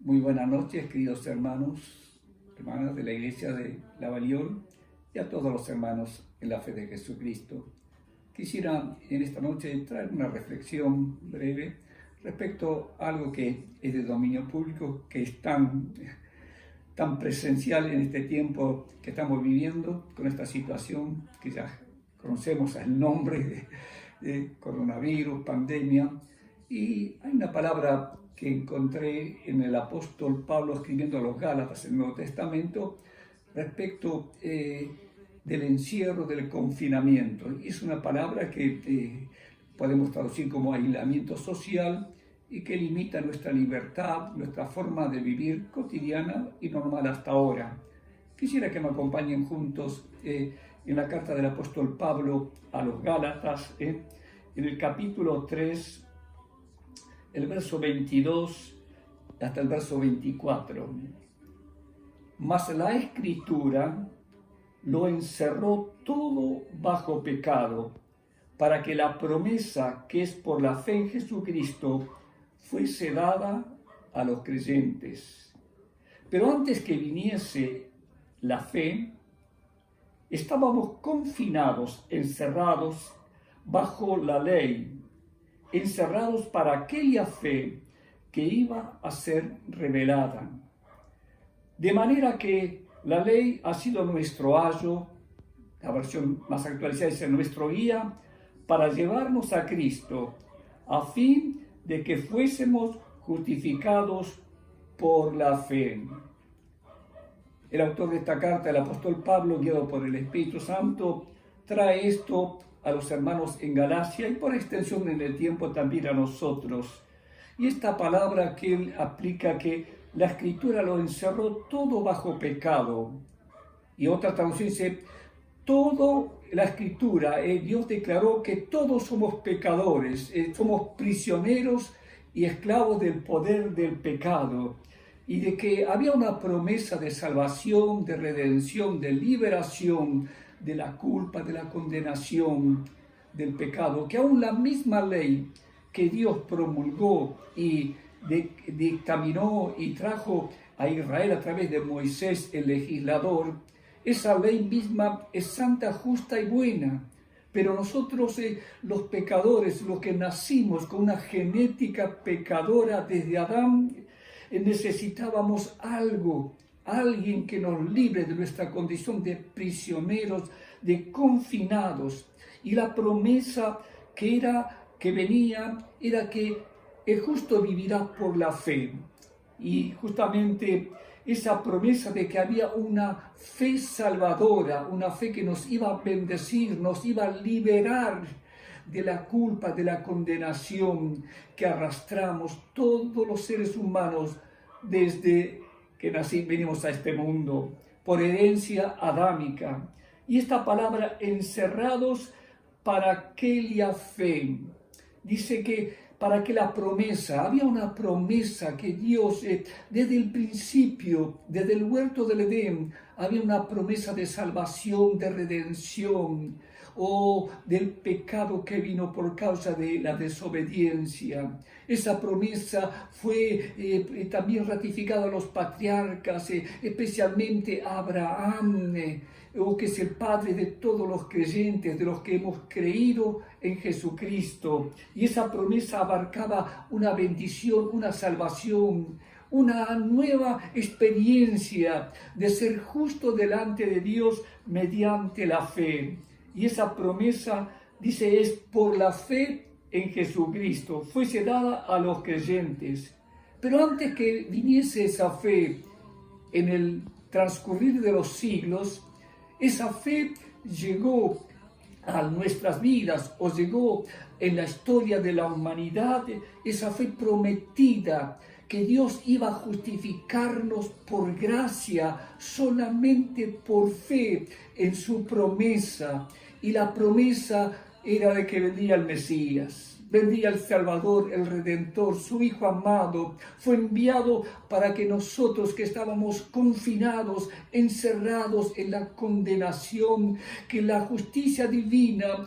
Muy buenas noches, queridos hermanos, hermanas de la Iglesia de La Valliol y a todos los hermanos en la fe de Jesucristo. Quisiera en esta noche traer una reflexión breve respecto a algo que es de dominio público, que es tan presencial en este tiempo que estamos viviendo, con esta situación que ya conocemos el nombre de coronavirus, pandemia. Y hay una palabra que encontré en el apóstol Pablo escribiendo a los Gálatas en el Nuevo Testamento respecto del encierro, del confinamiento. Y es una palabra que podemos traducir como aislamiento social y que limita nuestra libertad, nuestra forma de vivir cotidiana y normal hasta ahora. Quisiera que me acompañen juntos en la carta del apóstol Pablo a los Gálatas, en el capítulo 3, el verso 22 hasta el verso 24. Mas la Escritura lo encerró todo bajo pecado, para que la promesa que es por la fe en Jesucristo fuese dada a los creyentes. Pero antes que viniese la fe, estábamos confinados, encerrados bajo la ley, encerrados para aquella fe que iba a ser revelada. De manera que la ley ha sido nuestro ayo, la versión más actualizada es nuestro guía, para llevarnos a Cristo, a fin de que fuésemos justificados por la fe. El autor de esta carta, el apóstol Pablo, guiado por el Espíritu Santo, trae esto a los hermanos en Galacia y por extensión en el tiempo también a nosotros. Y esta palabra que él aplica, que la Escritura lo encerró todo bajo pecado. Y otra traducción dice, todo la Escritura, Dios declaró que todos somos pecadores, somos prisioneros y esclavos del poder del pecado. Y de que había una promesa de salvación, de redención, de liberación de la culpa, de la condenación, del pecado, que aún la misma ley que Dios promulgó y dictaminó y trajo a Israel a través de Moisés, el legislador, esa ley misma es santa, justa y buena. Pero nosotros, los pecadores, los que nacimos con una genética pecadora desde Adán, necesitábamos alguien que nos libre de nuestra condición de prisioneros, de confinados. Y la promesa que venía era que el justo vivirá por la fe. Y justamente esa promesa de que había una fe salvadora, una fe que nos iba a bendecir, nos iba a liberar de la culpa, de la condenación que arrastramos todos los seres humanos desde que venimos a este mundo, por herencia adámica. Y esta palabra, encerrados para aquella fe, dice que para que la promesa, había una promesa que Dios, desde el principio, desde el huerto del Edén, había una promesa de salvación, de redención, o del pecado que vino por causa de la desobediencia. Esa promesa fue también ratificada a los patriarcas, especialmente a Abraham, que es el padre de todos los creyentes, de los que hemos creído en Jesucristo. Y esa promesa abarcaba una bendición, una salvación, una nueva experiencia de ser justo delante de Dios mediante la fe. Y esa promesa, dice, es por la fe en Jesucristo, fuese dada a los creyentes. Pero antes que viniese esa fe en el transcurrir de los siglos, esa fe llegó a nuestras vidas o llegó en la historia de la humanidad, esa fe prometida, que Dios iba a justificarnos por gracia, solamente por fe en su promesa. Y la promesa era de que vendría el Mesías. Vendría el Salvador, el Redentor, su Hijo amado. Fue enviado para que nosotros que estábamos confinados, encerrados en la condenación, que la justicia divina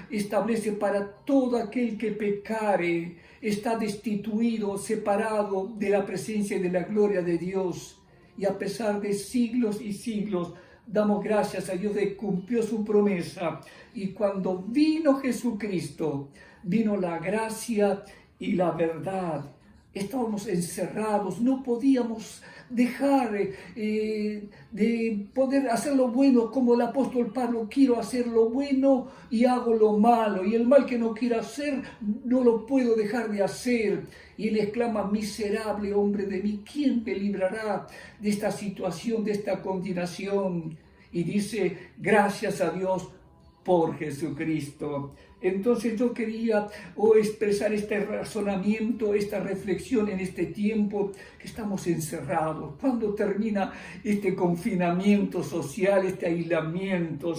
establece para todo aquel que pecare, está destituido, separado de la presencia y de la gloria de Dios. Y a pesar de siglos y siglos, damos gracias a Dios de que cumplió su promesa. Y cuando vino Jesucristo, vino la gracia y la verdad. Estábamos encerrados, no podíamos dejar de poder hacer lo bueno como el apóstol Pablo. Quiero hacer lo bueno y hago lo malo, y el mal que no quiero hacer no lo puedo dejar de hacer. Y él exclama: miserable hombre de mí, ¿quién me librará de esta situación, de esta condenación? Y dice: gracias a Dios por Jesucristo. Entonces yo quería expresar este razonamiento, esta reflexión en este tiempo que estamos encerrados. ¿Cuándo termina este confinamiento social, este aislamiento?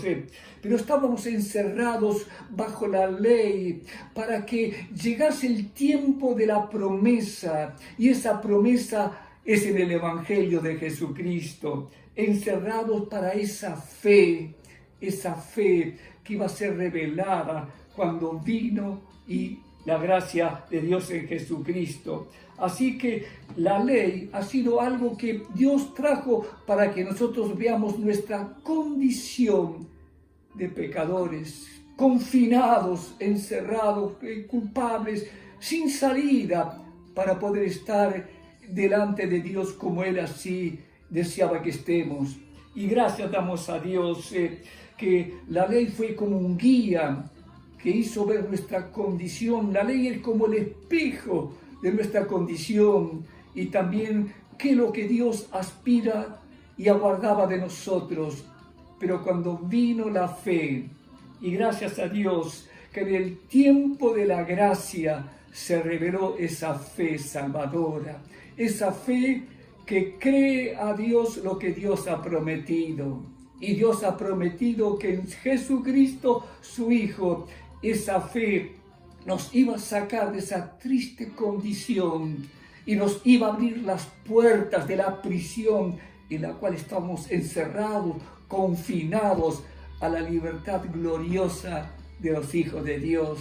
Pero estábamos encerrados bajo la ley para que llegase el tiempo de la promesa, y esa promesa es en el Evangelio de Jesucristo. Encerrados para esa fe que iba a ser revelada cuando vino y la gracia de Dios en Jesucristo. Así que la ley ha sido algo que Dios trajo para que nosotros veamos nuestra condición de pecadores, confinados, encerrados, culpables, sin salida, para poder estar delante de Dios como Él así deseaba que estemos. Y gracias damos a Dios que la ley fue como un guía que hizo ver nuestra condición. La ley es como el espejo de nuestra condición, y también qué es lo que Dios aspira y aguardaba de nosotros. Pero cuando vino la fe, y gracias a Dios que en el tiempo de la gracia se reveló esa fe salvadora, esa fe que cree a Dios lo que Dios ha prometido. Y Dios ha prometido que en Jesucristo, su Hijo, esa fe nos iba a sacar de esa triste condición y nos iba a abrir las puertas de la prisión en la cual estamos encerrados, confinados, a la libertad gloriosa de los hijos de Dios.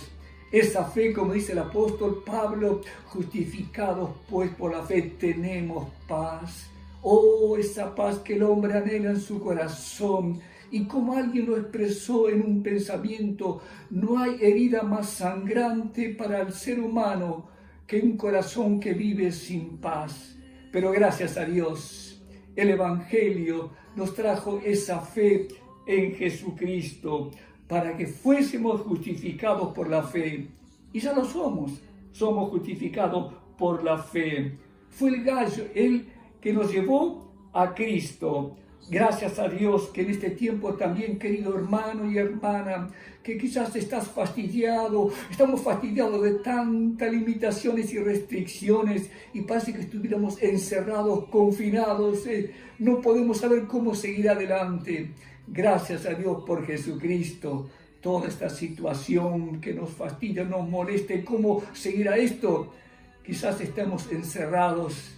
Esa fe, como dice el apóstol Pablo: justificados pues por la fe tenemos paz. Oh, esa paz que el hombre anhela en su corazón. Y como alguien lo expresó en un pensamiento: no hay herida más sangrante para el ser humano que un corazón que vive sin paz. Pero gracias a Dios, el Evangelio nos trajo esa fe en Jesucristo, para que fuésemos justificados por la fe. Y ya lo somos justificados por la fe. Fue el gallo, Él que nos llevó a Cristo. Gracias a Dios que en este tiempo también, querido hermano y hermana, que quizás estás fastidiado, estamos fastidiados de tantas limitaciones y restricciones, y parece que estuviéramos encerrados, confinados, no podemos saber cómo seguir adelante. Gracias a Dios por Jesucristo. Toda esta situación que nos fastidia, nos moleste, ¿cómo seguir a esto? Quizás estemos encerrados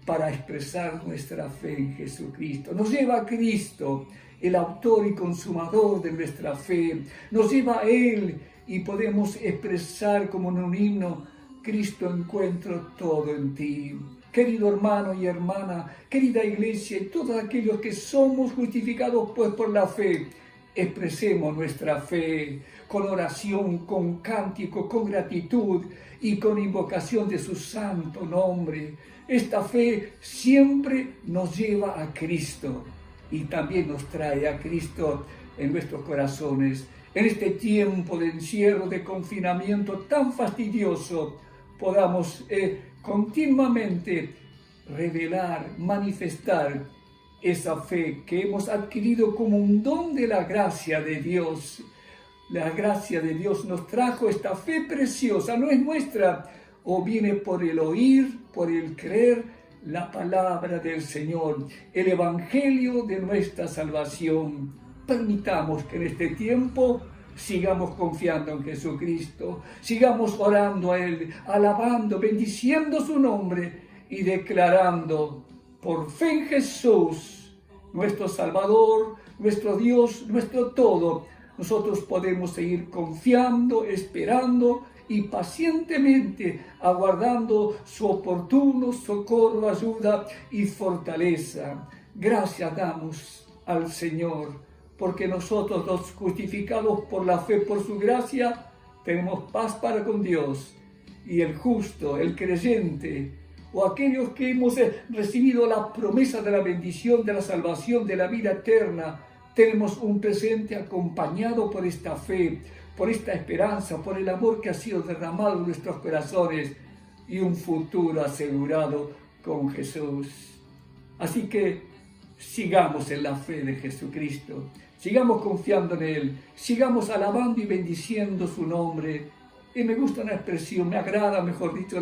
para expresar nuestra fe en Jesucristo. Nos lleva a Cristo, el autor y consumador de nuestra fe. Nos lleva a Él y podemos expresar como en un himno: Cristo, encuentro todo en ti. Querido hermano y hermana, querida iglesia y todos aquellos que somos justificados pues por la fe, expresemos nuestra fe con oración, con cántico, con gratitud y con invocación de su santo nombre. Esta fe siempre nos lleva a Cristo y también nos trae a Cristo en nuestros corazones. En este tiempo de encierro, de confinamiento tan fastidioso, podamos continuamente revelar, manifestar esa fe que hemos adquirido como un don de la gracia de Dios. La gracia de Dios nos trajo esta fe preciosa, no es nuestra, o viene por el oír, por el creer la palabra del Señor, el Evangelio de nuestra salvación. Permitamos que en este tiempo sigamos confiando en Jesucristo, sigamos orando a Él, alabando, bendiciendo su nombre y declarando: por fe en Jesús, nuestro Salvador, nuestro Dios, nuestro todo, nosotros podemos seguir confiando, esperando y pacientemente aguardando su oportuno socorro, ayuda y fortaleza. Gracias damos al Señor, porque nosotros los justificados por la fe, por su gracia, tenemos paz para con Dios, y el justo, el creyente, o aquellos que hemos recibido la promesa de la bendición, de la salvación, de la vida eterna, tenemos un presente acompañado por esta fe, por esta esperanza, por el amor que ha sido derramado en nuestros corazones y un futuro asegurado con Jesús. Así que sigamos en la fe de Jesucristo, sigamos confiando en Él, sigamos alabando y bendiciendo su nombre. Y me gusta una expresión, me agrada, mejor dicho,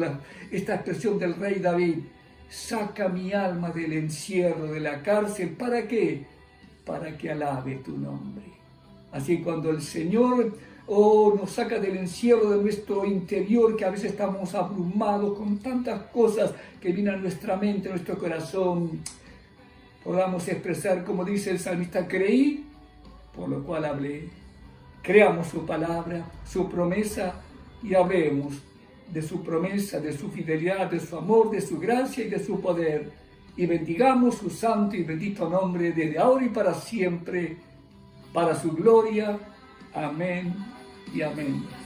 esta expresión del rey David: saca mi alma del encierro, de la cárcel. ¿Para qué? Para que alabe tu nombre. Así cuando el Señor nos saca del encierro de nuestro interior, que a veces estamos abrumados con tantas cosas que vienen a nuestra mente, a nuestro corazón, podamos expresar, como dice el salmista: creí, por lo cual hablé. Creamos su palabra, su promesa, y hablemos de su promesa, de su fidelidad, de su amor, de su gracia y de su poder. Y bendigamos su santo y bendito nombre desde ahora y para siempre, para su gloria. Amén y amén.